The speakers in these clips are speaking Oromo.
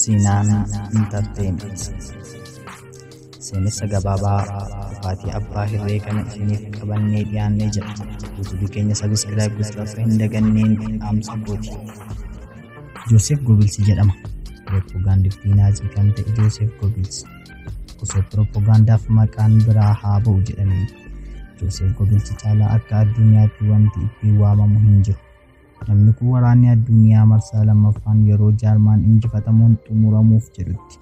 Sinaan Entertainment. Seenessa gabaabaa dhufaatii abbaa hirree kana isiniif qabannee dhiyaannee jira. YouTube keenya subscribe gochuu akka hin daganneen dhaamsa gooti. Joosef Goebbels jedhama. Propagandistii naazii kan ta'e Joosef Goebbels osoo propagaandaaf maqaan biraa haa ba'u jedhamee Joosef Goebbels caalaa akka addunyaatti wanti ittiin waamamu hin jiru. Namni kun waraanni addunyaa marsaa lammaffaan yeroo Jaarmaan injifatamuun xumuramuuf jedhutti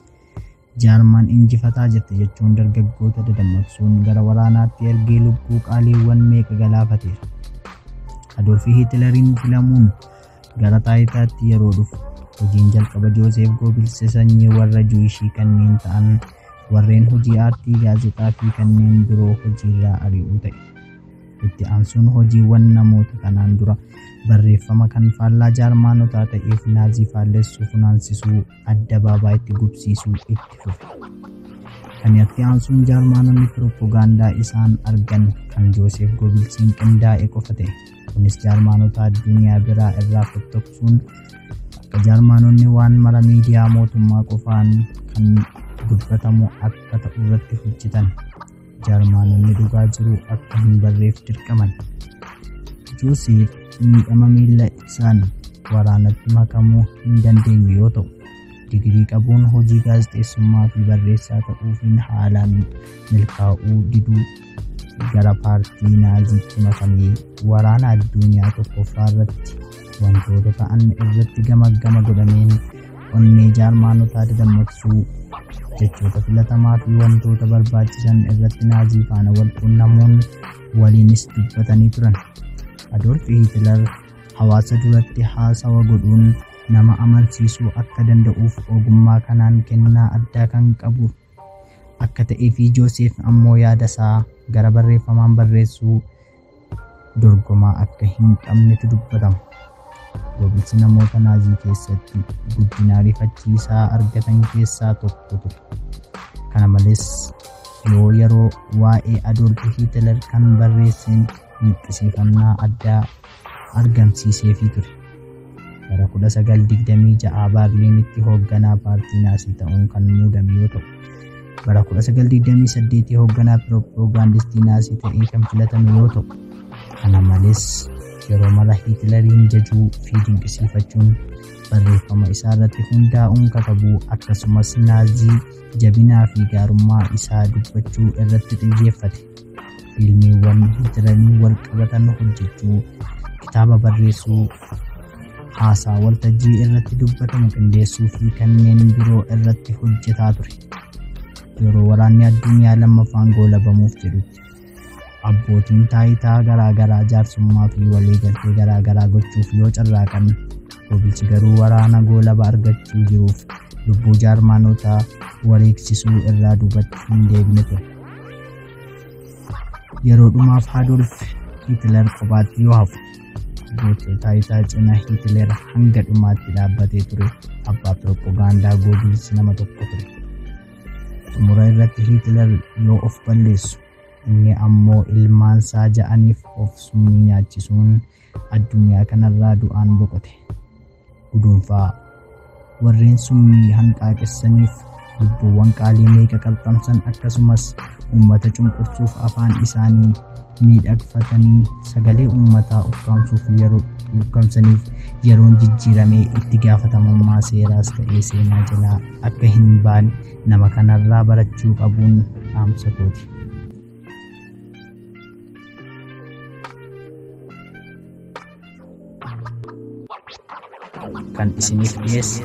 Jaarmaan injifataa jette jechuun dargaggoota dadammaqsuun gara waraanaatti ergee lubbuu qaaliiwwan meeqa galaafateera. Adolf Hitleriin filamuun gara taayitaatti yeroo dhufu hojiin jalqaba Joosef Goebbels sanyii warra Juushii kanneen ta'an warreen hojii aartii, gaazexaa fi kanneen biroo hojiirraa ari'uu ta'e. Itti aansuun hojiiwwan namoota kanaan dura barreeffama kan faallaa Jaarmaanotaa ta'eef naazii faallessuu funaansisuu addabaabaatti gubsiisuu itti fufe. Kan itti aansuun Jaarmaanonni propagaandaa isaan argan kan Joosef Goebbelsiin qindaa'e qofa ta'e. Kunis Jaarmaanota addunyaa biraa irraa fottoksuun akka Jaarmaanonni waan mara miidiyaa mootummaa qofaan kan dubbatamu akka ta'u irratti hojjetan. Jaarmaanonni dhugaa jiru akka hin barreef dirqaman. Joosef miidhama miila isaan waraanatti makamuu hin dandeenye yoo ta'u, digirii qabuun hojii gaazexeessummaa fi barreessaa ta'uufiin haalaan milkaa'uu diduu gara paartii naaziitti makamee waraana addunyaa tokkoffaa irratti wantoota ta'an irratti gama godhameen onnee Jaarmaanotaa dadammaqsuu jechoota filatamaa fi wantoota barbaachisan irratti naazii faana wal quunnamuun waliinis dubbatanii turan. Adolf Hitler hawaasa duratti haasawa godhuun nama amansiisuu akka danda'uuf ogummaa kanaan kennaa addaa kan qabu akka ta'ee fi Joosef ammoo yaada isaa gara barreeffamaan barreessuu dorgomaa akka hin qabnetu dubbatama. Goebbels namoota naazii keessatti guddina ariifachiisaa argatan keessaa tokko ture. Kana malees yeroo waa'ee Adolf Hitler kan barreesseen dinqisiifannaa addaa argamsiiseefii ture. Bara 1926 Baarliinitti hoogganaa paartii naazii ta'uun kan muudame yoo ta'u, bara 1928 hoogganaa propagandistii naazii ta'ee kan filatame yoo ta'u, kana malees yeroo mara Hitleriin jajuu fi dinqisiifachuun barreeffama isaa irratti hundaa'uun katabuu akkasumas naazii jabinaa fi gaarummaa isaa dubbachuu irratti xiyyeeffate. Fiilmiiwwan Hitleriin wal qabatan hojjechuu, kitaaba barreessuu, haasaa waltajjii irratti dubbatamu qindeessuu fi kanneen biroo irratti hojjetaa ture. Yeroo waraanni addunyaa lammaffaan goolabamuuf jedhutti abbootiin taayitaa garaagaraa jaarsummaa fi waliigaltee garaagaraa gochuuf yoo carraaqan, Goebbels garuu waraana goolaba argachuu jiruuf lubbuu Jaarmaanotaa wareegsisuu irraa duubatti hin deebine ture. Yeroo dhumaaf Adolf Hitler kophaatti yoo hafu, gootota taayitaa cina Hitler hanga dhumaatti dhaabbatee ture abbaa propagaandaa Goebbels nama tokko ture. Xumura irratti Hitler yoo of balleessu, inni ammoo ilmaansaa ja'aniif of summii nyaachisuun addunyaa kanarraa du'aan boqote. Gudunfaa warreen summii hanqaaqessaniif lubbuuwwan qaalii meeqa qalqamsan akkasumas uummata cunqursuuf afaan isaanii miidhagfatanii sagalee uummataa ukkaamsaniif yeroon jijjiiramee itti gaafatamummaa seeraas ta'ee seenaa jalaa akka hin baane nama kanarraa barachuu qabuun dhaamsa kooti. Kan isiniif dhiyeesse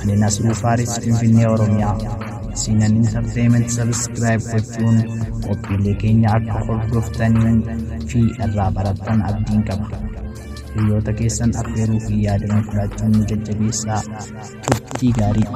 ani Nasruu Faaris Finfinnee Oromiyaa. Sinaan Entertainment subscribe gochuun qophiilee keenya akka hordoftanii fi irraa barattan abdiin qaba. Hiriyoota keessan affeeruu fi yaadannoo fudhachuun nu jajjabeessaa. Turtii gaarii.